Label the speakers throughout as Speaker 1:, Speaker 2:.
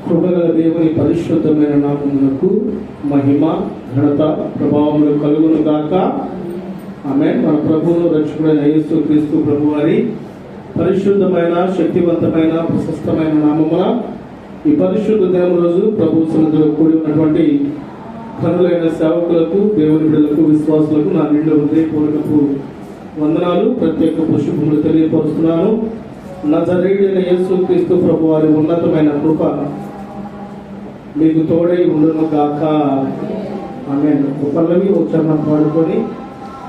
Speaker 1: కృపగల దేవుని పరిశుద్ధమైన నామమునకు మహిమ ఘనత ప్రభావములు కలుగును గాక. ఆమేన్. మన ప్రభువును రక్షకుడైన యేసు క్రీస్తు ప్రభువారి పరిశుద్ధమైన శక్తివంతమైన ప్రశస్తమైన నామమున ఈ పరిశుద్ధ దినం రోజు ప్రభు సన్నిధిలో కూడి ఉన్నటువంటి కనులైన సేవకులకు, దేవుని బిడ్డలకు, విశ్వాసులకు నా నిండు హృదయపూర్వకపు వందనాలు, ప్రత్యేక పుష్పములు తెలియపరుస్తున్నాను. నజరేయుడైన యేసు క్రీస్తు ప్రభు వారి ఉన్నతమైన కృప మీకు తోడై ఉండును గాక. ఆమేన్. ఒక పల్లవి ఉచ్చారణ పాడుకొని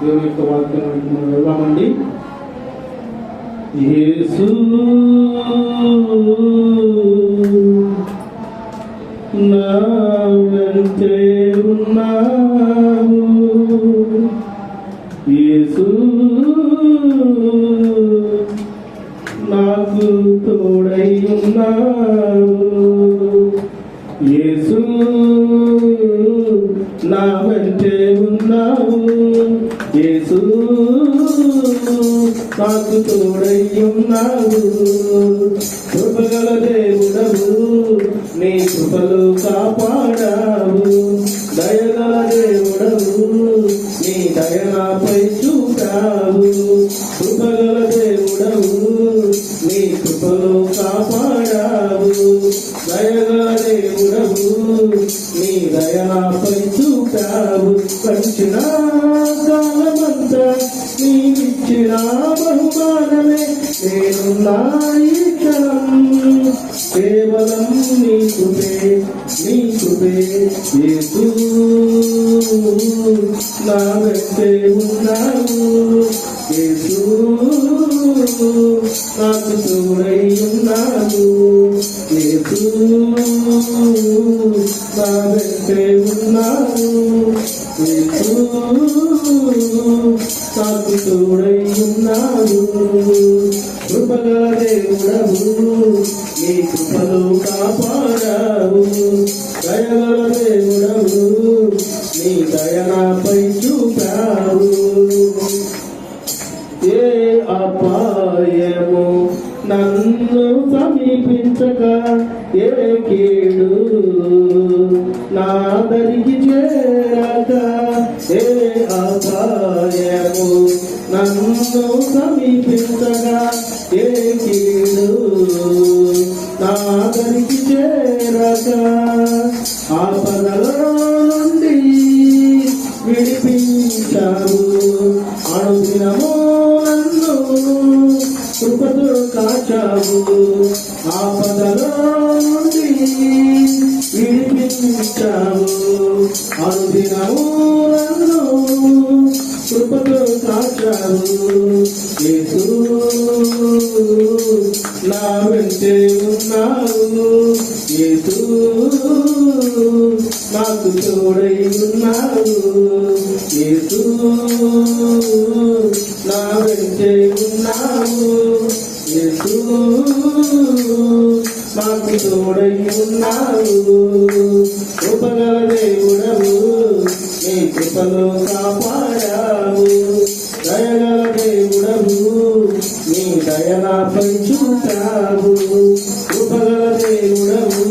Speaker 1: దేవుని యొక్క వాక్యానికి మనం వెళ్దామండి. యేసు నా వెంటే ఉన్నావు, యేసు నాకు తోడై ఉన్నావు, యేసు నా వెంటే ఉన్నావు, యేసు నాకు తోడై ఉన్నావు. కృపగల దేవుడవు, నీ కృపలు కాపాడావు, దయగల దేవుడవు, నీ దయ నాపై చూపావు. కృపగల దేవుడవు, నీ కృపలు కాపాడావు, దయగల దేవుడవు, నీ దయ నాపై చూపావు. పంచిన కాలమంతా నీవిచ్చిన బహుమానమే నేను నా ఈ క్షణం, కేవలం నీ కృపే, నీ కృపే. యేసు నా వెంటే ఉన్నావు, యేసు నాకు తోడై ఉన్నావు, యేసు నా వెంటే ఉన్నావు, యేసు నాకు తోడై ఉన్నావు. కృపగల దేవుడవు, నీ కృపలు కాపాడావు, దయగల దేవుడవు, నీ దయ నాపై చూపావు. ఏ అపాయము నన్ను సమీపించక, ఏ కీడు నా దరికి చేరక, ఏ అపాయము నన్ను సమీపించగా, ఏ కీడు నా దరికి చేరక, ఆపదలో నుండి విడిపించావు, అనుదినము నన్ను కృపతో కాచావు. ఆపదలో నుండి విడిపించావు, అనుదినము నన్ను కృపతో కాచావు. యేసు నా వెంటే ఉన్నావు, యేసు నాకు తోడై ఉన్నావు, యేసు నా వెంటే ఉన్నావు, యేసు నాకు తోడై ఉన్నావు. కృపగల దేవుడవు, నీ కృపలు కాపాడావు, దయగల దేవుడవు, నీ దయ నాపై చూపావు. కృపగల దేవుడవు,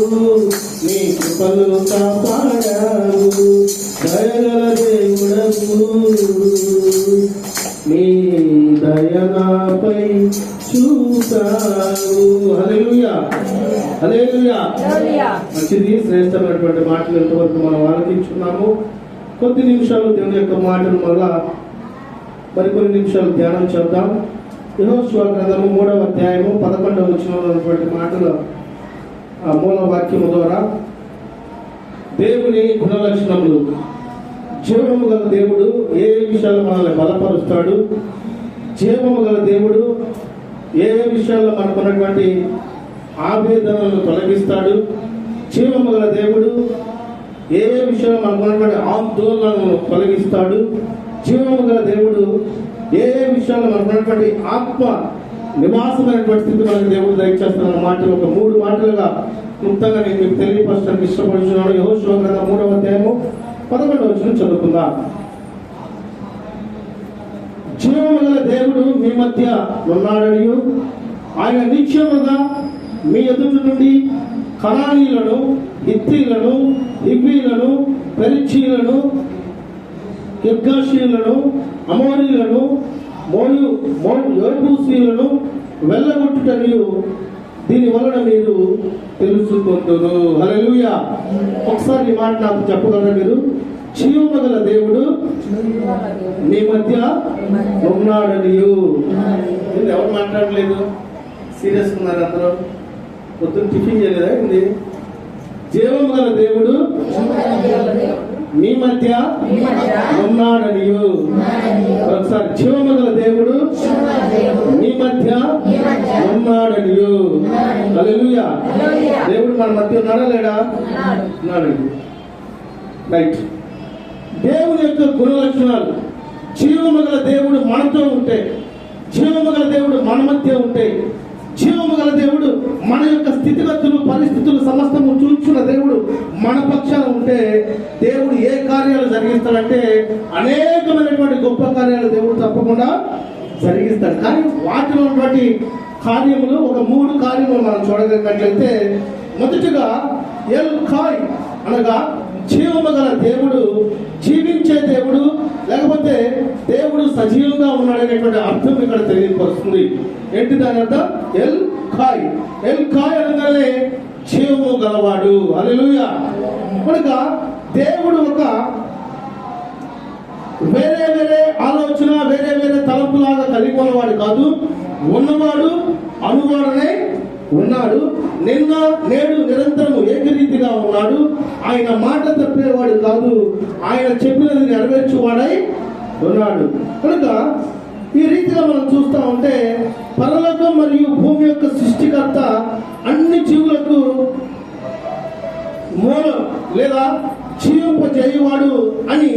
Speaker 1: నీ కృపలు కాపాడావు, దయగల దేవుడవు, నీ దయ నాపై చూపావు. హల్లెలూయా, హల్లెలూయా. మంచిది, శ్రేష్టమైనటువంటి మాటలు ఎంతవరకు మనం ఆలోచించుకున్నాము. కొద్ది నిమిషాలు దేవుని యొక్క మాటలు మళ్ళా మరికొన్ని నిమిషాలు ధ్యానం చేద్దాం. యెహోషువ గ్రంథము 3వ అధ్యాయము 11వ వచనంలో ఉన్నటువంటి మాటలు ఆ మూల వాక్యము ద్వారా దేవుని గుణలక్షణములు, జీవము గల దేవుడు ఏ విషయాలు మనల్ని బలపరుస్తాడు, జీవము గల దేవుడు ఏ విషయాల్లో మనకున్నటువంటి ఆవేదనలను తొలగిస్తాడు, జీవము గల దేవుడు ఏ విషయంలో మనకున్నటువంటి ఆందోళనలను తొలగిస్తాడు, జీవము గల దేవుడు ఏ విషయాల్లో మనకున్నటువంటి ఆత్మ నివాసమైనటువంటి స్థితి మనకు దేవుడు దయచేస్తున్న మాటలు ఒక 3 మాటలుగా క్లుప్తంగా నేను మీకు తెలియపరచడానికి ఇష్టపడుతున్నాను. యెహోషువ గ్రంథం 3వ అధ్యాయము 11వ వచనం చదువుకుందాం. జీవముగల దేవుడు మీ మధ్య ఉన్నాడని, ఆయన నిత్యముగా మీ ఎదుట నుండి కనానీయులను, హిత్తీయులను, హివ్వీయులను, పెరిచ్చీయులను, గిర్గాషీయులను, అమోరీయులను, యెబూసీయులను వెళ్ళగొట్టుటనియు దీని వలన మీరు తెలుసుకుంటును. హల్లెలూయా. ఒకసారి ఈ మాట నాకు చెప్పగలరా మీరు? జీవము గల దేవుడు మీ మధ్య ఉన్నాడనియు. ఎవరు మాట్లాడలేదు? సీరియస్ ఉన్నారు అందరూ? పొద్దున్న టిఫిన్ చేయలేదా? ఏంది? జీవము గల దేవుడు మీ మధ్య ఉన్నాడనియు. ఒకసారి జీవము గల దేవుడు మీ మధ్య ఉన్నాడనియు. హల్లెలూయా. దేవుడు మన మధ్య ఉన్నాడా లేడా? ఉన్నాడండి. రైట్. దేవుని యొక్క గుణ లక్షణాలు. జీవము గల దేవుడు మనతో ఉంటే, జీవము గల దేవుడు మన మధ్య ఉంటే, జీవము గల దేవుడు మన యొక్క స్థితిగతులు, పరిస్థితులు సమస్తము చూచున్న దేవుడు మన పక్షాన ఉంటే, దేవుడు ఏ కార్యాలు జరిగిస్తాడంటే అనేకమైనటువంటి గొప్ప కార్యాలు దేవుడు తప్పకుండా జరిగిస్తాడు. కానీ వాటిలో ఉన్నటువంటి కార్యములు ఒక 3 కార్యములు మనం చూడగలిగినట్లయితే, మొదటిగా ఎల్ ఖాయ్ అనగా జీవము గల దేవుడు, జీవించే దేవుడు, లేకపోతే దేవుడు సజీవంగా ఉన్నాడనేటువంటి అర్థం ఇక్కడ తెలియపరుస్తుంది. ఏంటి దాని అర్థం? ఎల్ ఖాయ్. ఎల్ ఖాయ్ అనగానే జీవము గలవాడు. హల్లెలూయా. కనుక దేవుడు ఒక వేరే వేరే ఆలోచన, వేరే వేరే తలంపులాగా కలిగి ఉన్నవాడు కాదు. ఉన్నవాడు, అనువాడనే ఉన్నాడు. నిన్న నేడు నిరంతరము ఏకరీతిగా ఉన్నాడు. ఆయన మాట తప్పేవాడు కాదు. ఆయన చెప్పినది నెరవేర్చువాడై ఉన్నాడు. కనుక ఈ రీతిగా మనం చూస్తూ ఉంటే, పరలోకం మరియు భూమి యొక్క సృష్టికర్త అన్ని జీవులకు మూలం లేదా జీవింపజేయువాడు అని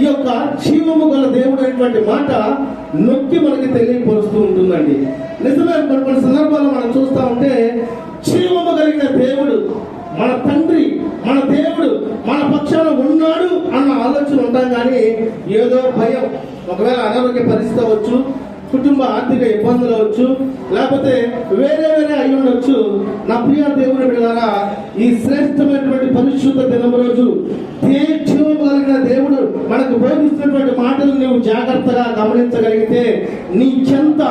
Speaker 1: ఈ యొక్క జీవము గల దేవుడు అనేటువంటి మాట నొక్కి మనకి తెలియపరుస్తూ ఉంటుందండి. నిజమే. కొన్ని సందర్భాల్లో మనం చూస్తూ ఉంటే, జీవము కలిగిన దేవుడు, మన తండ్రి, మన దేవుడు మన పక్షాన ఉన్నాడు అన్న ఆలోచన ఉంటాం. కానీ ఏదో భయం, ఒకవేళ అనారోగ్య పరిస్థితి అవ్వచ్చు, కుటుంబ ఆర్థిక ఇబ్బందులు అవ్వచ్చు, లేకపోతే వేరే వేరే అయి ఉండొచ్చు. నా ప్రియ దేవుని బిడ్డలారా, ఈ శ్రేష్టమైనటువంటి పరిశుద్ధ దినం రోజు జీవము కలిగిన దేవుడు మనకు బోధిస్తున్నటువంటి మాటలు నీవు జాగ్రత్తగా గమనించగలిగితే, నీ చెంత,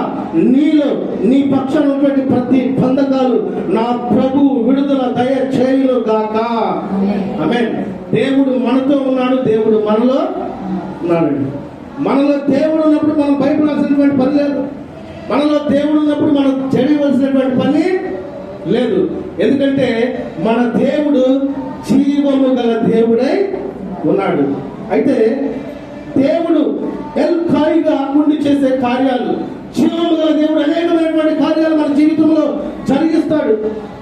Speaker 1: నీలో, నీ పక్షాన ఉన్నటువంటి ప్రతి బంధకాలు నా ప్రభు విడుదల దయ చేయును గాక. ఆమేన్. దేవుడు మనతో ఉన్నాడు. దేవుడు మనలో ఉన్నాడు. మనలో దేవుడు ఉన్నప్పుడు మనం భయపడాల్సినటువంటి పని లేదు. మనలో దేవుడు ఉన్నప్పుడు మనం చేయవలసినటువంటి పని లేదు. ఎందుకంటే మన దేవుడు జీవము గల దేవుడై ఉన్నాడు. అయితే దేవుడు ఎల్ ఖాయిగా ఉండి చేసే కార్యాలు, జీవము గల దేవుడు అనేకమైనటువంటి కార్యాలు మన జీవితంలో జరిగిస్తాడు.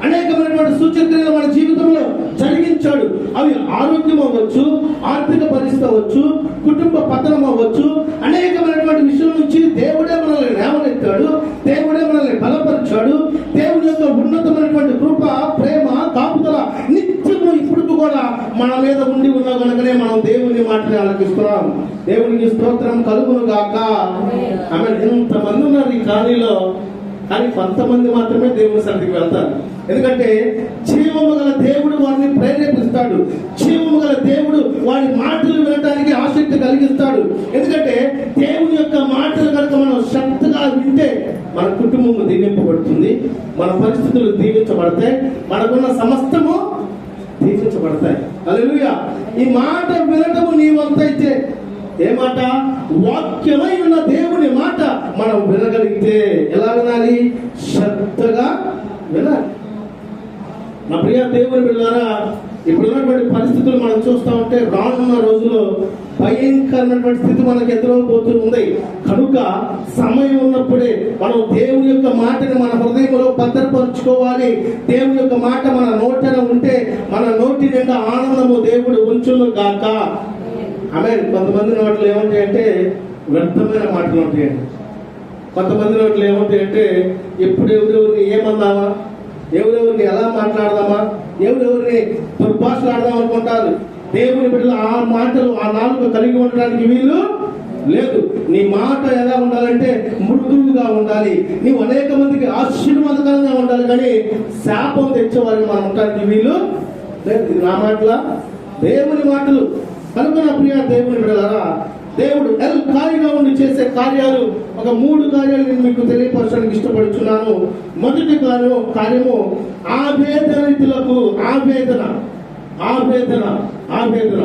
Speaker 1: అనేకమైనటువంటి సూచక్రియలు మన జీవితంలో జరిగించాడు. అవి ఆరోగ్యం అవ్వచ్చు, ఆర్థిక పరిస్థితి అవ్వచ్చు, కుటుంబ పతనం అవ్వచ్చు. అనేకమైనటువంటి విషయం నుంచి దేవుడే మనల్ని లేవనెత్తాడు. దేవుడే మనల్ని బలపరిచాడు. దేవుడి యొక్క ఉన్నతమైనటువంటి కృప, ప్రేమ, కాపుదల నిత్యము ఇప్పుడు కూడా మన మీద ఉండి ఉన్నా కనుకనే మనం దేవుని మాటని ఆలకిస్తున్నాం. దేవునికి స్తోత్రం కలుగును గాక. ఆమె ఇంతమంది ఉన్నారు ఈ కాలనీలో, కానీ కొంతమంది మాత్రమే దేవుని సన్నిధికి వెళ్తారు. ఎందుకంటే జీవము గల దేవుడు వారిని ప్రేరేపిస్తాడు. జీవము గల దేవుడు వారి మాటలు వినడానికి ఆసక్తి కలిగిస్తాడు. ఎందుకంటే దేవుని యొక్క మాటలు కనుక మనం శ్రద్ధగా వింటే మన కుటుంబము దీవింపబడుతుంది, మన పరిస్థితులు దీవించబడతాయి, మనకున్న సమస్తము దీవించబడతాయి. హల్లెలూయా. ఈ మాట వినటము నీ వంతైతే, ఏ మాట? వాక్యమై ఉన్న దేవుని మాట మనం వినగలిగితే ఎలా వినాలి? శ్రద్ధగా వినాలి. నా ప్రియ దేవుని బిడ్డలారా, ఇప్పుడున్నటువంటి పరిస్థితులు మనం చూస్తూ ఉంటే రానున్న రోజుల్లో భయంకరమైనటువంటి స్థితి మనకు ఎదురవబోతూ ఉంది. కనుక సమయం ఉన్నప్పుడే మనం దేవుని యొక్క మాటని మన హృదయంలో భద్రపరుచుకోవాలి. దేవుని యొక్క మాట మన నోటిన ఉంటే మన నోటి నిండా ఆనందము దేవుడు ఉంచును గాక. ఆమె కొంతమంది నోట్లు ఏముంటాయంటే వ్యర్థమైన మాటలు ఉంటాయండి. కొంతమంది నోట్లు ఏముంటాయంటే ఎప్పుడు ఎవరెవరిని ఏమన్నావా, ఎవరెవరిని ఎలా మాట్లాడదామా, ఎవరెవరిని దుర్భాషలాడదాం అనుకుంటారు. దేవుని బిడ్డలు ఆ మాటలు, ఆ నాలుగు కలిగి ఉండడానికి వీలు లేదు. నీ మాట ఎలా ఉండాలంటే మృదువుగా ఉండాలి. నీవు అనేక మందికి ఆశీర్వాదకరంగా ఉండాలి, కానీ శాపం తెచ్చేవారికి మనం ఉండడానికి వీలు లేదు. ఇది నా మాటలా? దేవుని మాటలు. కనుక నా ప్రియ దేవుని బిడ్డలారా, దేవుడు ఎల్కాయిగా ఉండి చేసే కార్యాలు ఒక 3 కార్యాలు నేను మీకు తెలియపరచడానికి ఇష్టపడుతున్నాను. మొదటి కార్యము ఆవేదనలకు ఆవేదన.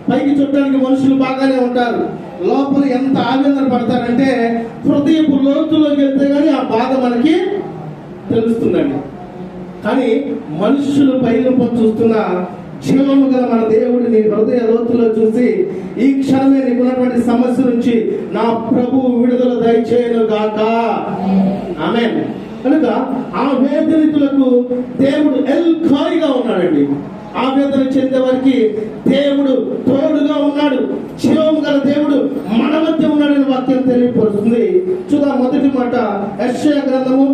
Speaker 1: పైకి చూడటానికి మనుషులు బాగానే ఉంటారు, లోపల ఎంత ఆవేదన పడతారంటే హృదయపు లోతులోకి వెళ్తే గానీ ఆ బాధ మనకి తెలుస్తుందండి. కానీ మనుషులు పైన చూస్తున్న జీవము గల మన దేవుడిని హృదయ లోతులో చూసి ఈ క్షణమే నీకున్నటువంటి సమస్య నుంచి నా ప్రభువు విడుదల దయచేయను గాక. ఆమేన్. కనుక ఆ వేదనితులకు దేవుడు ఎల్కాయిగా ఉన్నాడండి. ఆవేదన చెందే వారికి దేవుడు తోడుగా ఉన్నాడు. జీవము గల దేవుడు మన మధ్య ఉన్నాడని వాక్యం తెలియపరుస్తుంది. చూద్దాం మొదటి మాట యెషయా గ్రంథము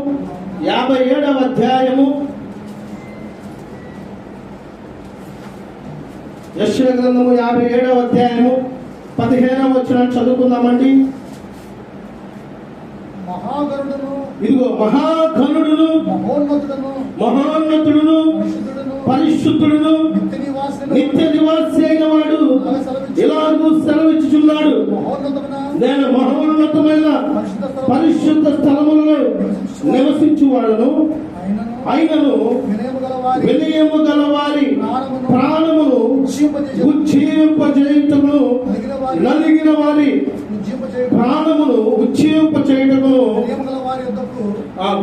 Speaker 1: 57వ అధ్యాయము. యెషయా గ్రంథము 57వ అధ్యాయము 15వ వచనం చదువుకుందామండి. ఇదిగో మహాగణుడును మహోన్నతుడును పరిశుద్ధుడును నిత్య నివాసి అయిన వాడు ఇలాగూ సెలవిచ్చుచున్నాడు, నేను మహోన్నతమైన పరిశుద్ధ స్థలములలో నివసించువాడును, అయినను వినయము గలవారి ప్రాణమును ఉజ్జీవింపజేయుటకును నలిగిన వారి ప్రాణమును ఉజ్జీవింపజేయుటకును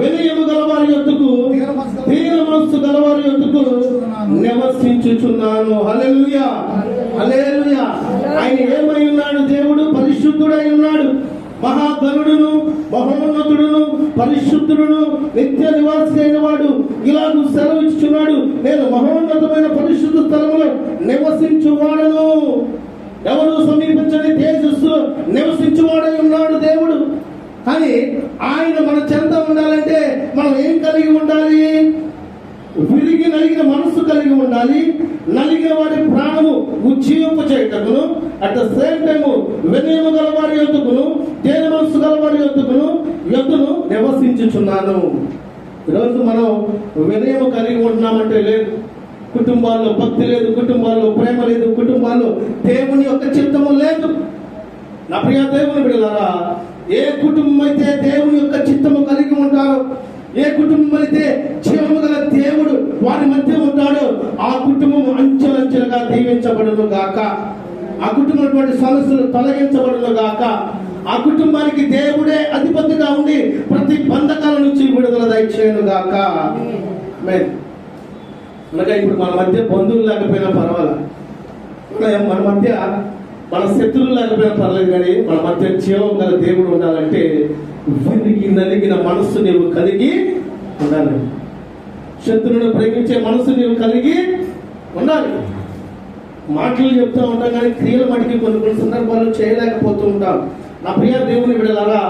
Speaker 1: వినయము గలవారి యొద్దకు దీన మనస్సు గలవారి యొద్దకు నివసించుచున్నాను. హల్లెలూయా, హల్లెలూయా. ఆయన ఏమై ఉన్నాడు? దేవుడు పరిశుద్ధుడై ఉన్నాడు. మహాగణుడును మహోన్నతుడును పరిశుద్ధుడును నిత్య నివాసి అయిన వాడు ఇలాగూ సెలవిచ్చుచున్నాడు, నేను మహోన్నతమైన పరిశుద్ధ స్థలములో నివసించువాడను. ఎవరు సమీపించని తేజస్సులో నివసించువాడై ఉన్నాడు దేవుడు. కానీ ఆయన మన చెంత ఉండాలంటే మనం ఏం కలిగి ఉండాలి? విరిగి నలిగిన మనసు కలిగి ఉండాలి. నలిగిన వారి ప్రాణము ఉజ్జీవింపచేయుటకును అట్ ద సేమ్ టైము వినయము గలవారి యొద్దకును దేన మనసు గలవారి యొద్దను నివసించుచున్నాను. ఈరోజు మనం వినయము కలిగి ఉంటున్నామంటే లేదు. కుటుంబాల్లో భక్తి లేదు, కుటుంబాల్లో ప్రేమ లేదు, కుటుంబాల్లో దేవుని యొక్క చిత్తము లేదు. నా ప్రియ దేవుని బిడ్డలారా, ఏ కుటుంబం అయితే దేవుని యొక్క చిత్తము కలిగి ఉంటారో, ఏ కుటుంబం అయితే జీవము గల దేవుడు వారి మధ్య ఉంటాడో ఆ కుటుంబం అంచెలంచెలుగా దీవించబడును గాక. ఆ కుటుంబం సమస్యలు తొలగించబడును గాక. ఆ కుటుంబానికి దేవుడే అధిపతిగా ఉండి ప్రతి బంధకాల నుంచి విడుదల దయచేయను గాక. అనగా ఇప్పుడు మన మధ్య బంధువులు లేకపోయినా పర్వాలేదు, మన మధ్య మన శత్రువులు లేకపోయినా పర్లేదు, కానీ మన మధ్య జీవం గల దేవుడు ఉండాలంటే విరిగి నలిగిన మనస్సు నీవు కలిగి ఉండాలి. శత్రువును ప్రేమించే మనస్సు నీవు కలిగి ఉండాలి. మాటలు చెప్తూ ఉంటాం కానీ క్రియల మటుకి కొన్ని సందర్భాలు చేయలేకపోతూ ఉంటాం. నా ప్రియ దేవుని బిడ్డలారా,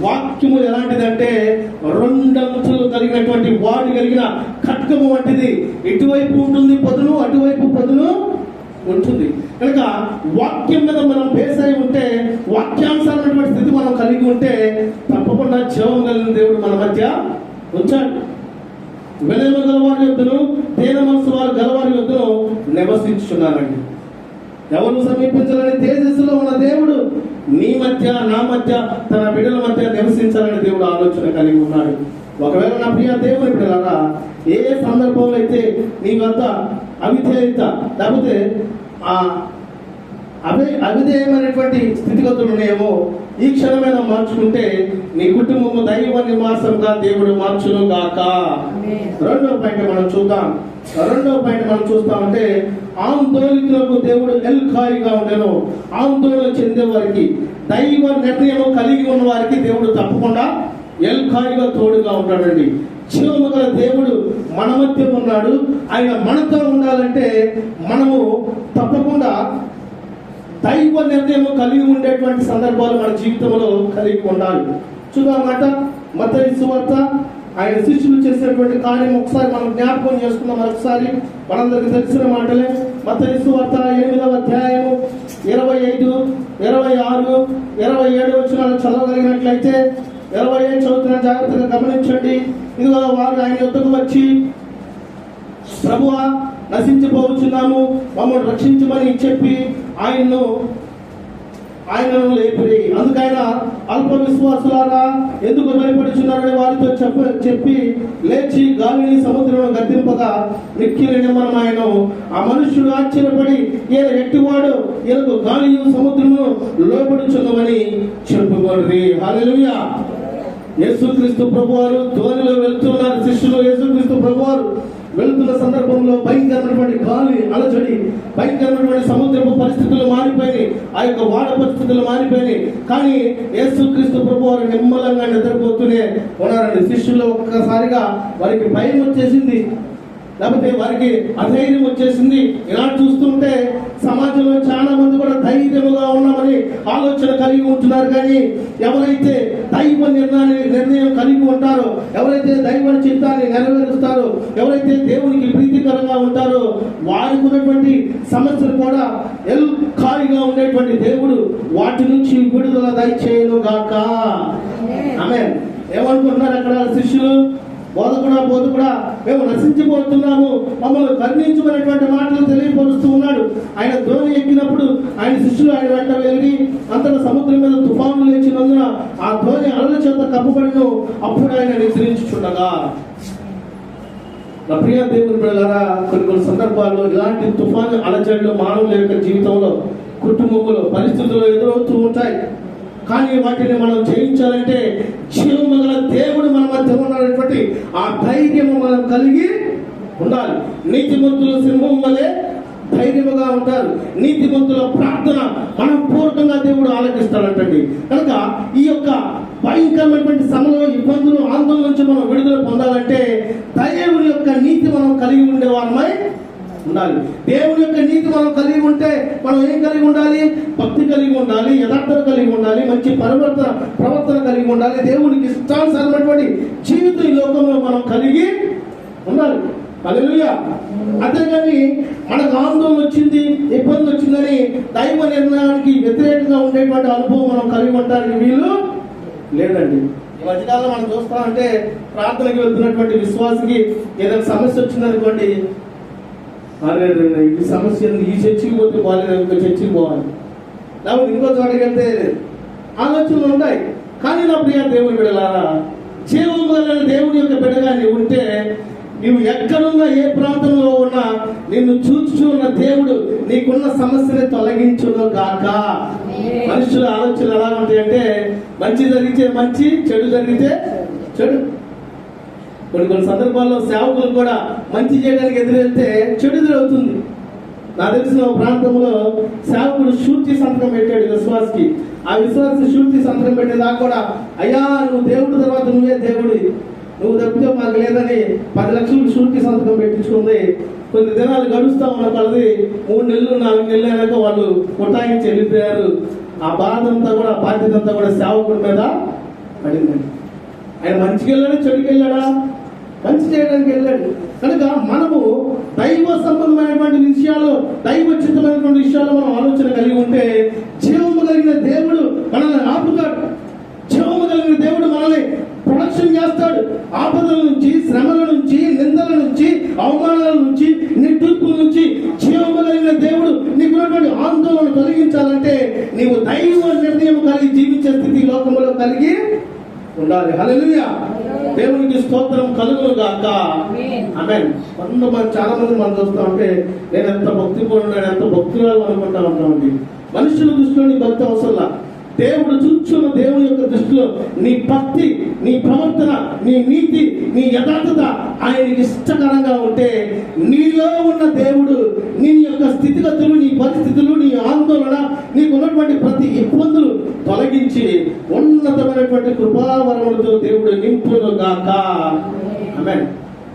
Speaker 1: వాక్యము ఎలాంటిదంటే 2 అంచులు కలిగినటువంటి వాడు కలిగిన ఖడ్గము వంటిది. ఇటువైపు ఉంటుంది పదును, అటువైపు పదును ఉంటుంది. కనుక వాక్యం మీద మనం బేస్ అయి ఉంటే, వాక్యానుసారమైనటువంటి స్థితి మనం కలిగి ఉంటే తప్పకుండా జీవం కలిగిన దేవుడు మన మధ్య ఉంచాడు. వినయము గలవారి యొద్దను దేన మనసు వారు గలవారి యొద్దను నివసించుచున్నానండి. ఎవరు సమీపించాలని తేజస్సులో ఉన్న దేవుడు నీ మధ్య నా మధ్య తన బిడ్డల మధ్య నివసించాలని దేవుడు ఆలోచన కలిగి ఉన్నాడు. ఒకవేళ నా ప్రియ దేవుని బిడ్డలారా, ఏ సందర్భంలో అయితే నీ వద్ద అవిధేయత లేకపోతే అవిధేయమైనటువంటి స్థితిగతులు ఉన్నాయేమో ఈ క్షణమైన మార్చుకుంటే నీ కుటుంబము దైవ నివాసంగా దేవుడు మార్చును గాక. రెండవ పాయింట్ మనం చూస్తామంటే ఆందోళనకు దేవుడు ఎల్కాయిగా ఉండెను. ఆందోళన చెందే వారికి, దైవ నిర్ణయం కలిగి ఉన్న వారికి దేవుడు తప్పకుండా ఎల్కాయిగా తోడుగా ఉంటాడండి. జీవము గల దేవుడు మన మధ్య ఉన్నాడు. ఆయన మనతో ఉండాలంటే మనము తప్పకుండా దైవ నిర్ణయం కలిగి ఉండేటువంటి సందర్భాలు మన జీవితంలో కలిగి ఉండాలి. చూద్దామాట మత్తయి సువార్త, ఆయన శిష్యులు చేసినటువంటి కార్యం ఒకసారి మనం జ్ఞాపకం చేసుకుందాం. మరొకసారి మనందరికి తెలిసిన మాటలే. మత్తయి సువార్త 8వ అధ్యాయము 25, 26, 27 వచనాలు చదవగలిగినట్లయితే 25 చదువుతున్న జాగ్రత్తగా గమనించండి. ఇదిగో వారు ఆయన యొద్దకు వచ్చి, ప్రభువా నశించిపోవచ్చున్నాము, మమ్మల్ని రక్షించమని చెప్పి ఆయనను లేపిరి. అందుకైనా అల్ప విశ్వాసులారా ఎందుకు భయపడుచున్నారని వారితో చెప్పి లేచి గాలిని సముద్రంలో గద్దింపగా మిక్కిలి నిమ్మనమాయను. ఆ మనుష్యుడు ఆశ్చర్యపడి ఈయన ఎట్టివాడు, ఈయనకు గాలియు సముద్రము లోబడుచున్నవని చెప్పుకోండి. హల్లెలూయా. యేసుక్రీస్తు ప్రభువారు ధోనిలో వెళ్తున్నారు. శిష్యులు యేసుక్రీస్తు ప్రభువారు వెళుతున్న సందర్భంలో భయంకరమైనటువంటి గాలి అలజడి, భయంకరమైనటువంటి సముద్రపు పరిస్థితులు మారిపోయినాయి, ఆ యొక్క వాడ పరిస్థితులు మారిపోయినాయి. కానీ యేసుక్రీస్తు ప్రభువారు నిమ్మలంగా నిద్రపోతూనే ఉన్నారండి. శిష్యులు ఒక్కసారిగా వారికి భయం వచ్చేసింది, లేకపోతే వారికి అధైర్యం వచ్చేసింది. ఇలా చూస్తుంటే సమాజంలో చాలా మంది కూడా ధైర్యముగా ఉన్నామని ఆలోచన కలిగి ఉంటున్నారు. కానీ ఎవరైతే దైవ నిర్ణయం కలిగి ఉంటారో, ఎవరైతే దైవ చిత్తాన్ని నెరవేరుస్తారో, ఎవరైతే దేవునికి ప్రీతికరంగా ఉంటారో వారికి ఉన్నటువంటి సమస్యలు కూడా ఖాళీగా ఉండేటువంటి దేవుడు వాటి నుంచి విడుదల దయచేయను గాక. ఆమేన్. ఏమనుకుంటున్నారు అక్కడ శిష్యులు? బోధకుడా మేము నశించిపోతున్నాము, మమ్మల్ని కరుణించమనేటువంటి మాటలు తెలియపరుస్తూ ఉన్నాడు. ఆయన ధోని ఎక్కినప్పుడు ఆయన శిష్యులు ఆయన వెంట వెళ్ళి అంతటా సముద్రం మీద తుఫాను లేచినందున ఆ ధోని అలల చేత కప్పబడిను. అప్పుడు ఆయన నిద్రించుచుండగా. నా ప్రియ దేవుని బిడ్డలారా, కొన్ని సందర్భాల్లో ఇలాంటి తుఫాను అలజడులు మానవుల యొక్క జీవితంలో, కుటుంబంలో, పరిస్థితుల్లో ఎదురవుతూ ఉంటాయి. కానీ వాటిని మనం జయించాలంటే జీవము గల దేవుడు మన మధ్య ఉన్నటువంటి ఆ ధైర్యము మనం కలిగి ఉండాలి. నీతిమంతులు సింహం వలె ధైర్యముగా ఉంటారు. నీతిమంతుల ప్రార్థన మనం పూర్వకంగా దేవుడు ఆలకిస్తాడంటండి. కనుక ఈ యొక్క భయంకరమైనటువంటి సమయంలో ఇబ్బందులు, ఆందోళన నుంచి మనం విడుదల పొందాలంటే దేవుని యొక్క నీతి మనం కలిగి ఉండే వారమై ఉండాలి. దేవుని యొక్క నీతి మనం కలిగి ఉంటే మనం ఏం కలిగి ఉండాలి? భక్తి కలిగి ఉండాలి, యథార్థత కలిగి ఉండాలి, మంచి ప్రవర్తన కలిగి ఉండాలి, దేవునికి ఇష్టానుసారమైనటువంటి జీవితం ఈ లోకంలో మనం కలిగి ఉండాలి. హల్లెలూయా. అంతేగాని మనకు ఆందోళన వచ్చింది, ఇబ్బంది వచ్చిందని దైవ నిర్ణయానికి వ్యతిరేకంగా ఉండేటువంటి అనుభవం మనం కలిగి ఉండడానికి వీలు లేదండి. ఈ మధ్యకాలంలో మనం చూస్తామంటే ప్రార్థనకి వెళ్తున్నటువంటి విశ్వాసికి ఏదైనా సమస్య వచ్చిందనుకోండి, ఈ సమస్య ఈ చర్చికి పోతే బాగాలేదు, ఇంకో చర్చికి పోవాలి, లేకపోతే ఇంకో చోటకి వెళ్తే ఆలోచనలు ఉంటాయి. కానీ నా ప్రియ దేవుని బిడ్డలారా, జీవము కలిగిన దేవుని యొక్క బిడ్డగా నీవు ఉంటే, నీవు ఎక్కడున్నా ఏ ప్రాంతంలో ఉన్నా నిన్ను చూస్తూ ఉన్న దేవుడు నీకున్న సమస్యని తొలగించును గాక. మనుషుల ఆలోచనలు ఎలా ఉంటాయంటే, మంచి జరిగితే మంచి, చెడు జరిగితే చెడు. కొన్ని సందర్భాల్లో సేవకులు కూడా మంచి చేయడానికి ఎదురెళ్తే చెడు ఎదురవుతుంది. నాకు తెలిసిన ప్రాంతంలో సేవకుడు షూరిటీ సంతకం పెట్టాడు విశ్వాసకి. ఆ విశ్వాస షూరిటీ సంతకం పెట్టేదాకా కూడా, అయ్యా నువ్వు దేవుడి తర్వాత నువ్వే దేవుడి, నువ్వు తప్పితే మాకు లేదని 10 లక్షలు షూరిటీ సంతకం పెట్టించుకుంది. కొన్ని దినాలు గడుస్తా ఉన్న కొలది 3 నెలలు 4 నెలలు అయినాక వాళ్ళు కొట్టాయించి వెళ్ళిపోయారు. ఆ బాధ అంతా కూడా, బాధ్యత అంతా కూడా సేవకుడి మీద పడిందండి. ఆయన మంచికి వెళ్ళాడా చెడుకి వెళ్ళాడా? మంచి చేయడానికి వెళ్ళాడు. కనుక మనము దైవ సంబంధమైనటువంటి విషయాలు, దైవోచితమైనటువంటి విషయాలు మనం ఆలోచన కలిగి ఉంటే జీవము కలిగిన దేవుడు మనల్ని ఆపుతాడు. జీవము కలిగిన దేవుడు మనల్ని ప్రొడక్షన్ చేస్తాడు. ఆపదల నుంచి, శ్రమల నుంచి, నిందల నుంచి, అవమానాల నుంచి, నిట్టూర్పుల నుంచి జీవము కలిగిన దేవుడు నీకున్నటువంటి ఆందోళన తొలగించాలంటే నీవు దైవ నిర్ణయం కలిగి జీవించే స్థితి లోకంలో కలిగి ఉండాలి. హల్లెలూయా. దేవునికి స్తోత్రం కలుగును గాక. ఆమేన్. చాలా మంది మనం చూస్తా ఉంటే నేను ఎంత భక్తిపూర్ణ, ఎంత భక్తురాలు అనుకుంటా ఉంటామండి. మనుషుల దృష్టిలో నీ భక్తి అవసరంలా, దేవుడు చూచున్న దేవుని యొక్క దృష్టిలో నీ భక్తి, నీ ప్రవర్తన, నీ నీతి, నీ యథార్థత ఆయనకి ఇష్టకరంగా ఉంటే నీలో ఉన్న దేవుడు నీ యొక్క స్థితిగతులు, నీ పరిస్థితులు, నీ ఆందోళన, నీకు ఉన్నటువంటి ప్రతి ఇబ్బందులు తొలగించి ఉన్నతమైనటువంటి కృపావరములతో దేవుడు నింపును గాక. ఆమేన్.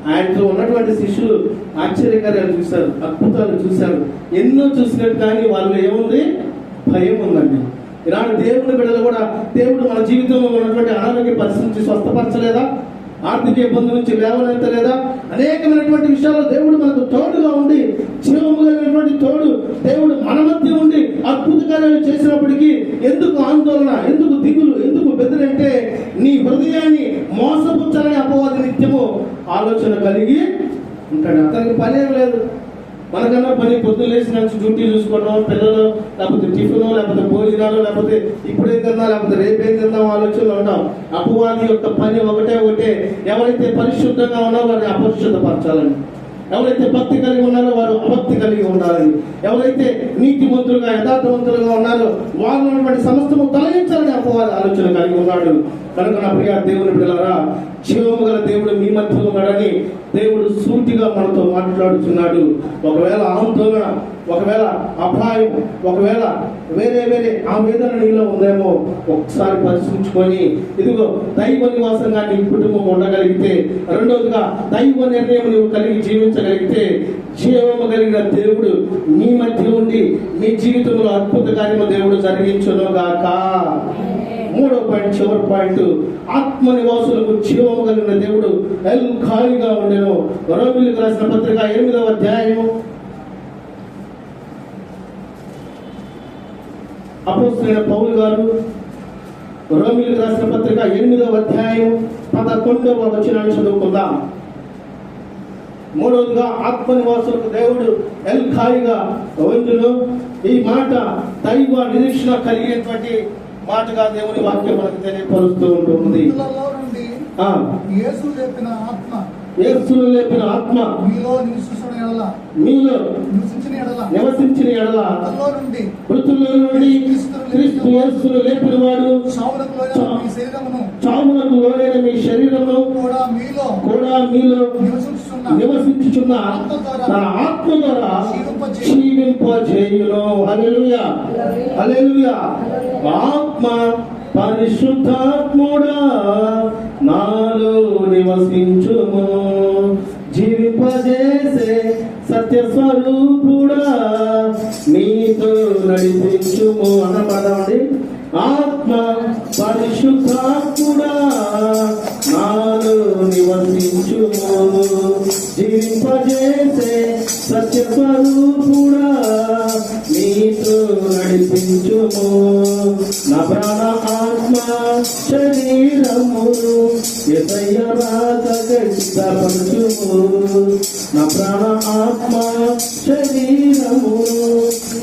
Speaker 1: ఆయనతో ఉన్నటువంటి శిష్యులు ఆశ్చర్యకార్యాలు చూశారు, అద్భుతాలు చూశారు, ఎన్నో చూసినట్టు. కానీ వాళ్ళు ఏముంది? భయం ఉందండి. ఇలాంటి దేవుని బిడ్డలు కూడా దేవుడు మన జీవితంలో ఉన్నటువంటి అనారోగ్య పరిస్థితి నుంచి స్వస్థపరచలేదా? ఆర్థిక ఇబ్బంది నుంచి లేవనెత్తలేదా? అనేకమైనటువంటి విషయాల్లో దేవుడు మనకు తోడుగా ఉండి, జీవము కలిగినటువంటి తోడు దేవుడు మన మధ్య ఉండి అద్భుత కార్యాలు చేసినప్పటికీ ఎందుకు ఆందోళన, ఎందుకు దిగులు, ఎందుకు బెదిరంటే నీ హృదయాన్ని మోసపుచ్చాలని అపవాది నిత్యము ఆలోచన కలిగి ఉంటాడు. అతనికి పనేం లేదు. మనకన్నా పని పొద్దున్న లేచి నుంచి డ్యూటీ చూసుకోవడం, పిల్లలు లేకపోతే టిఫిన్, లేకపోతే భోజనాలు, లేకపోతే ఇప్పుడేం తిన్నా, లేకపోతే రేపేం తిందాం ఆలోచనలో ఉంటాం. అపవాది యొక్క పని ఒకటే, ఎవరైతే పరిశుద్ధంగా ఉన్నారో వారిని అపరిశుద్ధపరచాలని, ఎవరైతే భక్తి కలిగి ఉన్నారో వారు అభక్తి కలిగి ఉండాలని, ఎవరైతే నీతిమంతులుగా యథార్థవంతులుగా ఉన్నారో వారు ఉన్నటువంటి సమస్తము తొలగించాలని అపవాది ఆలోచన కలిగి ఉన్నాడు. కనుక నా ప్రియ దేవుని బిడ్డలారా, జీవము గల దేవుడు మీ మధ్యలో ఉన్నాడని దేవుడు సూటిగా మనతో మాట్లాడుతున్నాడు. ఒకవేళ ఆందోళన, ఒకవేళ అపాయం, ఒకవేళ వేరే ఆవేదన నీలో ఉందేమో ఒకసారి పరిశీలించుకొని, ఇదిగో దైవ నివాసంగా నీ కుటుంబం ఉండగలిగితే, రెండవదిగా దైవ నిర్ణయం నువ్వు కలిగి జీవించగలిగితే, జీవము కలిగిన దేవుడు మీ మధ్య ఉండి మీ జీవితంలో అద్భుత కార్యము దేవుడు జరిగించునుగాక. మూడో పాయింట్, చివరి పాయింట్, ఆత్మ నివాసులకు జీవము కలిగిన దేవుడు ఖాళీగా ఉండెను. రోమీయులకు రాసిన పత్రిక 8వ అధ్యాయము, అపోస్తలుడైన పౌలు గారు రోమీయులకు రాసిన పత్రిక 8వ అధ్యాయం 11వ వచనాన్ని చదువుకుందాం. మూడవదిగా ఆత్మ నివాసులకు దేవుడు ఖాళీగా ఉండును. ఈ మాట దైవ నిరీక్షణ కలిగినటువంటి మాటగా దేవుని వాక్యం మనకు తెలియపరుస్తూ ఉంటుంది. యేసును లేపిన ఆత్మ మీలో నివసించిన ఎడల మృతుల్లో నుండి క్రీస్తు యేసును లేపిన వాడు చావునకు లోనైన మీ శరీరమును కూడా మీలో నివసించుచున్న తన ఆత్మ ద్వారా జీవింపజేయును. హల్లెలూయా, హల్లెలూయా. ఆత్మ పరిశుద్ధాత్ముడా నాలో నివసించుము, జీవింపజేసే సత్య స్వరూపుడా నీతో నడిపించుము అన్నమాటండి. ఆత్మ పరిశుద్ధాత్ముడా నాలో నివసించుము, జీవింపజేసే సత్య స్వరూపుడా నీతో నడిపించుము. నా ప్రాణ ఆత్మ శరీరమును యేసయ్య రాకకై సిద్ధపరచుము. నా ప్రాణ ఆత్మ శరీరమును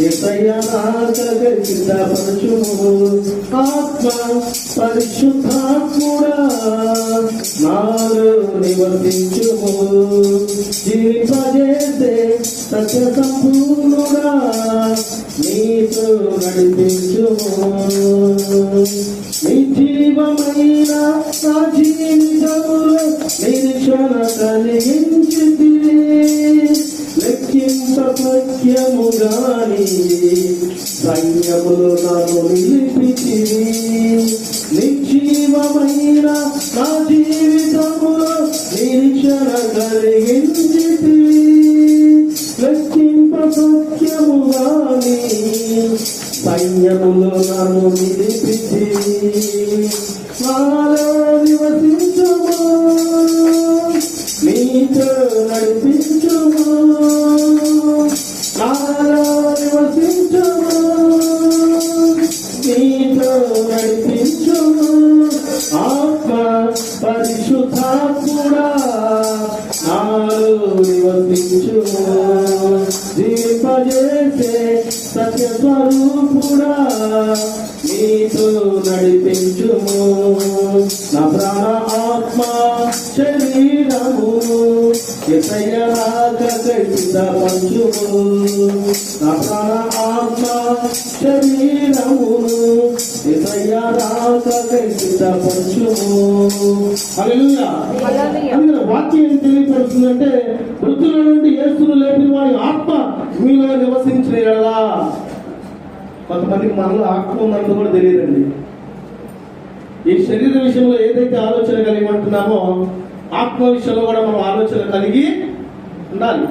Speaker 1: యేసయ్య రాకకై సిద్ధపరచుము. ఆత్మ పరిశుద్ధాత్ముడా నాలో నివసించుము, జీవింపజేసే సత్య సంపూర్ణుడా నీతో నడిపించుము. నీ జీవమైన నా జీవితములో నిరీక్షణ కలిగించితివి, లెక్కింపశక్యము గాని సైన్యములు నన్ను నిలిపితివి. నిర్జీవమైన నా జీవితములో నిరీక్షణ కలిగించితివి, లెక్కింపశక్యము గాని సైన్యములు నన్ను నిలిపితివి. నాలో నివసించుము, నీతో నడిపించుము, నాలో నివసించుము, నీతో నడిపించుము. ఆత్మ పరిశుద్ధాత్ముడా నాలో నివసించుము, జీవింపజేసే సత్య స్వరూపుడా నీతో నడిపించుము. నా ప్రాణ ఆత్మ శరీరము యేసయ్య రాకకై సిద్ధపరచుము. నా ప్రాణ ఆత్మ శరీరమును యేసయ్య రాకకై సిద్ధపరచుము. హల్లెలూయా. అందుకని వాక్యం ఏం తెలియపరుస్తుందంటే, మృతుల నుండి యేసును లేపిన వాడి ఆత్మ మీలో నివసించిన ఎడలా. కొంతమందికి మనలో ఆత్మ ఉందని కూడా తెలియదండి. ఈ శరీర విషయంలో ఏదైతే ఆలోచన కలిగి ఉంటున్నామో ఆత్మ విషయంలో కూడా మనం ఆలోచన కలిగి ఉండాలి.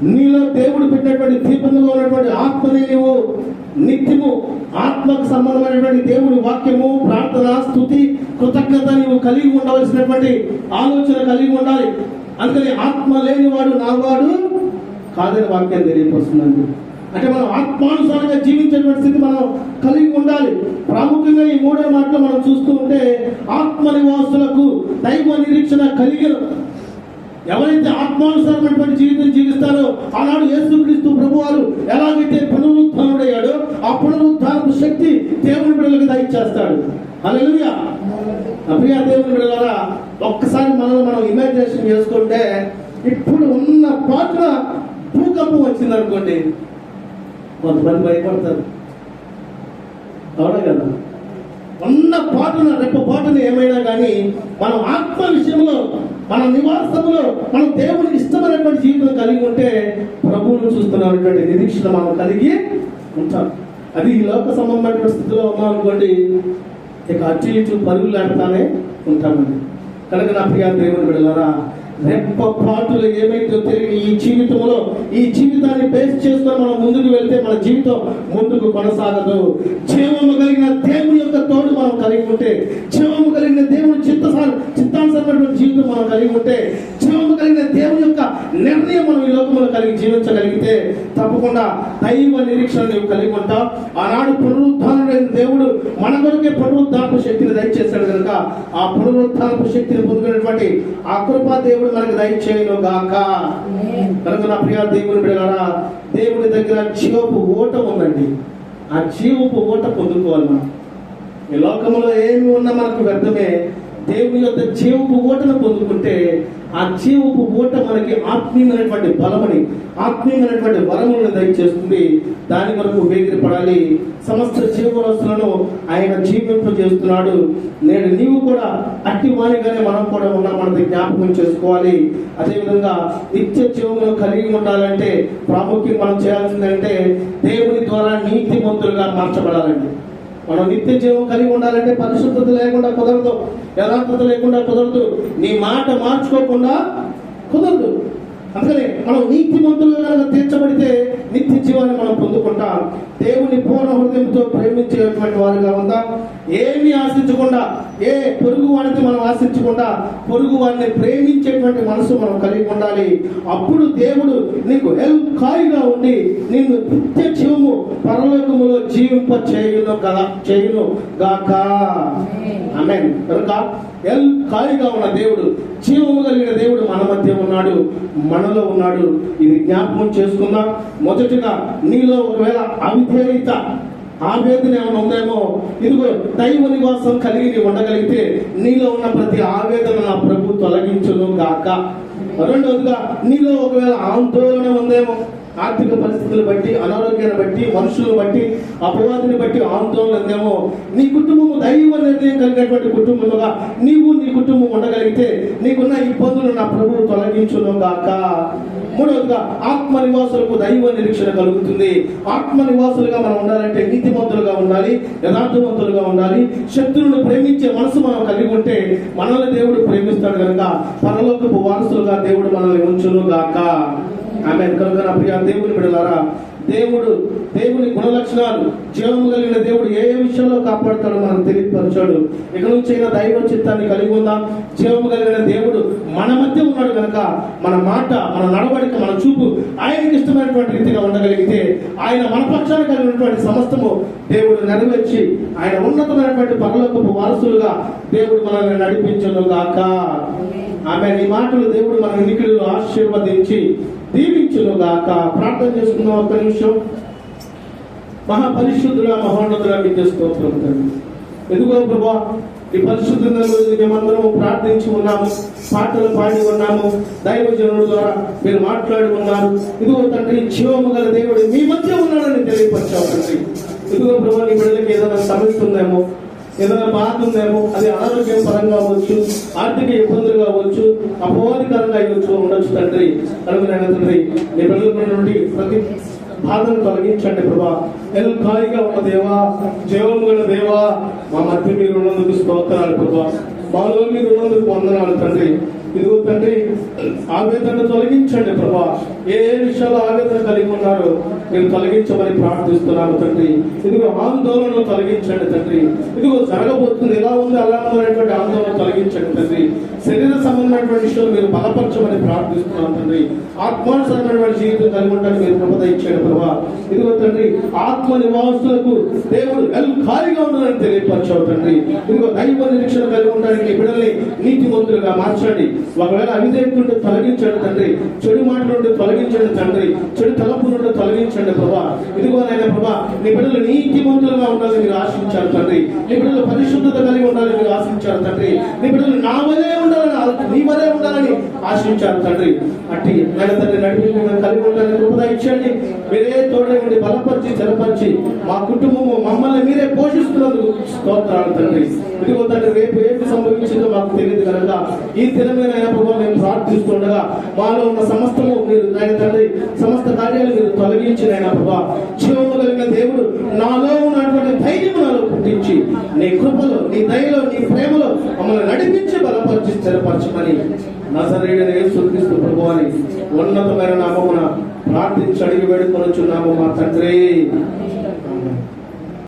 Speaker 1: నీలో దేవుడు పెట్టినటువంటి దీపంలో ఉన్నటువంటి ఆత్మని నీవు నిత్యము ఆత్మకు సంబంధమైనటువంటి దేవుడి వాక్యము, ప్రార్థన, స్తుతి, కృతజ్ఞత నీవు కలిగి ఉండవలసినటువంటి ఆలోచన కలిగి ఉండాలి. అందుకని ఆత్మ లేనివాడు నావాడు కాదని వాక్యం తెలియపరుస్తుందండి. అంటే మనం ఆత్మానుసారంగా జీవించేటువంటి స్థితి మనం కలిగి ఉండాలి. ప్రాముఖ్యంగా ఈ 3వ మాటలో మనం చూస్తూ ఉంటే ఆత్మ నివాసులకు దైవ నిరీక్షణ కలిగిన ఎవరైతే ఆత్మానుసారమైనటువంటి జీవితం జీవిస్తారో ఆనాడు యేసుక్రీస్తు ప్రభువారు ఎలాగైతే పునరుత్థానుడయ్యాడో ఆ పునరుత్థానపు శక్తి దేవుని బిడ్డలకు దయచేస్తాడు. హల్లెలూయా. ప్రియ దేవుని బిడ్డలారా, ఒక్కసారి మనం ఇమాజినేషన్ చేసుకుంటే ఇప్పుడు ఉన్న పాత్ర భూకంపం వచ్చిందనుకోండి, కొంతమంది భయపడతారు. అవునా కదా? ఉన్న పాటను రెప్ప పాటను ఏమైనా కానీ మనం ఆత్మ విషయంలో మన నివాసంలో మనం దేవునికి ఇష్టమైనటువంటి జీవితం కలిగి ఉంటే ప్రభువును చూస్తున్నటువంటి నిరీక్షణ మనం కలిగి ఉంటాం. అది ఈ లోక సంబంధమైన స్థితిలో ఉన్నాం అనుకోండి, ఇక అటు ఇటు పరుగులు ఆడుతానే ఉంటామండి. కనుక నా ప్రియ దేవుని బిడ్డలారా, రెప్ప పాటులు ఏమైతే తెలియని ఈ జీవితంలో ఈ జీవితాన్ని బేస్ చేసుకొని మనం ముందుకు వెళ్తే మన జీవితం ముందుకు కొనసాగదు. జీవము కలిగిన దేవుని యొక్క తోడు మనం కలిగి ఉంటే, జీవము కలిగిన దేవుని చిత్తానుసారమైన జీవితం మనం కలిగి ఉంటే, జీవము కలిగిన దేవుని యొక్క నిర్ణయం మనం ఈ లోకంలో కలిగి జీవించగలిగితే తప్పకుండా దైవ నిరీక్షణ నీవు కలిగి ఉంటావు. ఆనాడు పునరుద్ధానుడైన దేవుడు మన కొరకే పునరుద్ధానపు శక్తిని దయచేశాడు కనుక ఆ పునరుద్ధానపు శక్తిని పొందుకునేటువంటి ఆ కృపా దేవుడు మనకు దయచేయును గాక. కనుక నా ప్రియ దేవుని బిడ్డలారా, దేవుని దగ్గర జీవపు ఓట ఉందండి. ఆ జీవపు ఓట పొందుకోవాలి. మనం ఈ లోకంలో ఏమి ఉన్నా మనకు వ్యర్థమే. దేవుని యొక్క జీవపు ఓటను పొందుకుంటే ఆ జీవపు ఓట మనకి ఆత్మీయమైనటువంటి బలమని, ఆత్మీయమైనటువంటి వరములను దయచేస్తుంది. దాని వరకు వేగిరపడాలి. సమస్త జీవరాశులను ఆయన జీవింపజేస్తున్నాడు. నేడు నీవు కూడా అట్టి వారిగానే మనం కూడా ఉన్నామన్నది జ్ఞాపకం చేసుకోవాలి. అదేవిధంగా నిత్య జీవమును కలిగి ఉండాలంటే ప్రాముఖ్యం మనం చేయాల్సిందంటే దేవుని ద్వారా నీతిమంతులుగా మార్చబడాలండి. మనం నిత్య జీవం కలిగి ఉండాలంటే పరిశుద్ధత లేకుండా కుదరదు, యథార్థత లేకుండా కుదరదు, నీ మాట మార్చుకోకుండా కుదరదు. అందుకని మనం నీతిమంతులుగా తీర్చబడితే నిత్య జీవాన్ని మనం పొందుకుంటాం. దేవుని పూర్ణ హృదయంతో ప్రేమించేటువంటి వారిగా ఉందాం. ఏమీ ఆశించకుండా, ఏ పొరుగు వాడిని మనం ఆశించకుండా పొరుగు వారిని ప్రేమించేటువంటి మనసు మనం కలిగి ఉండాలి. అప్పుడు దేవుడు నీకు ఎల్కాయిగా ఉండి నిన్ను నిత్య జీవము పరలోకములో జీవింప చేయును గాక. ఆమేన్. కనుక ఎల్కాయిగా ఉన్న దేవుడు, జీవము కలిగిన దేవుడు మన మధ్య ఉన్నాడు, మనలో ఉన్నాడు. ఇది జ్ఞాపకం చేసుకుందాం. మొదటిగా నీలో ఒకవేళ అవిధేయత, ఆవేదన ఏమైనా ఉందేమో, ఇదిగో దైవ నివాసం కలిగి నీ ఉండగలిగితే నీలో ఉన్న ప్రతి ఆవేదన నా ప్రభు తొలగించును గాక. రెండవదిగా నీలో ఒకవేళ ఆందోళన ఉందేమో, ఆర్థిక పరిస్థితులు బట్టి, అనారోగ్యాన్ని బట్టి, మనుషులను బట్టి, అపవాదిని బట్టి ఆందోళన ఉందేమో, నీ కుటుంబము దైవ నిర్ణయం కలిగినటువంటి కుటుంబముగా నీవు నీ కుటుంబం ఉండగలిగితే నీకున్న ఇబ్బందులు నా ప్రభువు తొలగించును గాక. మూడవదిగా ఆత్మ నివాసులకు దైవ నిరీక్షణ కలుగుతుంది. ఆత్మ నివాసులుగా మనం ఉండాలంటే నీతిమంతులుగా ఉండాలి, యథార్థవంతులుగా ఉండాలి. శత్రువును ప్రేమించే మనసు మనం కలిగి ఉంటే మనల్ని దేవుడు ప్రేమిస్తాడు కనుక పరలోకపు వారసులుగా దేవుడు మనల్ని ఉంచును గాక. ఆమేన్. కనుక నా ప్రియ దేవుని బిడ్డలారా, దేవుని గుణలక్షణాలు, జీవము కలిగిన దేవుడు ఏ విషయంలో కాపాడుతాడో మనకు తెలియపరిచాడు. ఇక నుంచి అయినా దైవ చిత్తాన్ని కలిగి ఉందాం. జీవము కలిగిన దేవుడు మన మధ్య ఉన్నాడు కనుక మన మాట, మన నడవడిక, మన చూపు ఆయనకి ఇష్టమైనటువంటి రీతిగా ఉండగలిగితే ఆయన మన పక్షాన్ని కలిగినటువంటి సమస్తము దేవుడు నెరవేర్చి ఆయన ఉన్నతమైనటువంటి పరలోకపు వారసులుగా దేవుడు మనల్ని నడిపించును గాక. ఆమె ఈ మాటలు దేవుడు మన వినికిడిలో ఆశీర్వదించి దీవించును గాక. ప్రార్థన చేసుకున్నాం. ఒక్క నిమిషం. మహాపరిశుద్ధుల మహోన్నతుల మీకు స్తోత్రం తండ్రి. ఎదుగో ప్రభా, ఈ పరిశుద్ధంగా మేమందరం ప్రార్థించి ఉన్నాము, పాటలు పాడి ఉన్నాము, దైవజనుల ద్వారా మీరు మాట్లాడి ఉన్నారు. ఇదిగో తండ్రి, జీవము గల దేవుడు మీ మధ్య ఉన్నాడని తెలియపరిచావు తండ్రి. ఇదిగో ప్రభా, నీ బిడ్డలకి ఏదైనా సమస్య ఉందేమో, ఏదైనా బాధ ఉందేమో, అది అనారోగ్యం పరంగా అవ్వచ్చు, ఆర్థిక ఇబ్బందులు కావచ్చు, అపవాదికరంగా ఉండొచ్చు తండ్రి. కనుక తండ్రి, నీ బిడ్డల నుండి ప్రతి బాధను తొలగించండి ప్రభా. ఎల్కాయిగా ఉన్న దేవా, జీవము గల దేవా, మా మధ్య మీరు ఉన్నందుకు స్తోత్రాలు ప్రభా. మాలో మీరు ఉన్నందుకు వందనాలు తండ్రి. ఇదిగో తండ్రి ఆవేదన తొలగించండి ప్రభా. ఏ విషయాల్లో ఆవేదన కలిగి ఉన్నారో మీరు తొలగించమని ప్రార్థిస్తున్నాము తండ్రి. ఇదిగో ఆందోళనలు తొలగించండి తండ్రి. ఇదిగో జరగబోతుంది, ఎలా ఉంది అలా ఉన్నటువంటి ఆందోళన తొలగించండి తండ్రి. శరీర సంబంధమైనటువంటి విషయాలు మీరు బలపరచమని ప్రార్థిస్తున్నాం తండ్రి. ఆత్మానుసరమైనటువంటి జీవితం కలిగి ఉండడానికి మీరు కృప ఇచ్చాడు ప్రభా. ఇదిగో తండ్రి ఆత్మ నివాసులకు దేవుడు ఖాళీగా ఉండాలని తెలియపరచావు తండ్రి. ఇదిగో దైవ నిరీక్షణ కలిగి ఉండడానికి బిడ్డల్ని నీతిమంతులుగా మార్చండి. ఒకవేళ అవిధేయత ఉంటే తొలగించండి తండ్రి. చెడు మాటలు ఉంటే తొలగించండి తండ్రి. చెడు తలపు నుండి తొలగించండి ప్రభా. ఇదిగో నాయన ప్రభా, నీ బిడ్డలు నీతిమంతులుగా ఉండాలని మీరు ఆశించారు తండ్రి. నీ బిడ్డలు పరిశుద్ధత కలిగి ఉండాలని మీరు ఆశించారు తండ్రి. నీ బిడ్డలు నా వలే ఉండాలని, నీ వలే ఉండాలని ఆశించారు తండ్రి. అట్టి నాయన తండ్రి నడిపి కలిగి ఉండాలని కృప ఇచ్చండి. మీరే తోడే ఉండి బలపరిచి స్థిరపరిచి మా కుటుంబము మమ్మల్ని మీరే పోషిస్తున్నందుకు స్తోత్రాలు తండ్రి. ఇదిగో తండ్రి రేపు ఏంటి సంభవించిందో మాకు తెలియదు కనుక ఈ దినమైన ప్రభావం మేము ప్రార్థిస్తుండగా మాలో ఉన్న సమస్తము మీరు నాయన తండ్రి సమస్త కార్యాలు మీరు తొలగించిన ప్రభా. జీవము కలిగిన దేవుడు నాలో ఉన్నటువంటి ధైర్యం నాలో పుట్టించి నీ కృపలో, నీ దయలో, నీ ప్రేమలో మమ్మల్ని నడిపించి బలపరిచి స్థిరపరచమని నజరేయుడైన యేసుక్రీస్తు ప్రభువాని ఉన్నతమైన నామమున ప్రార్థించి అడిగి వేడుకొనుచున్నాము మా తండ్రి.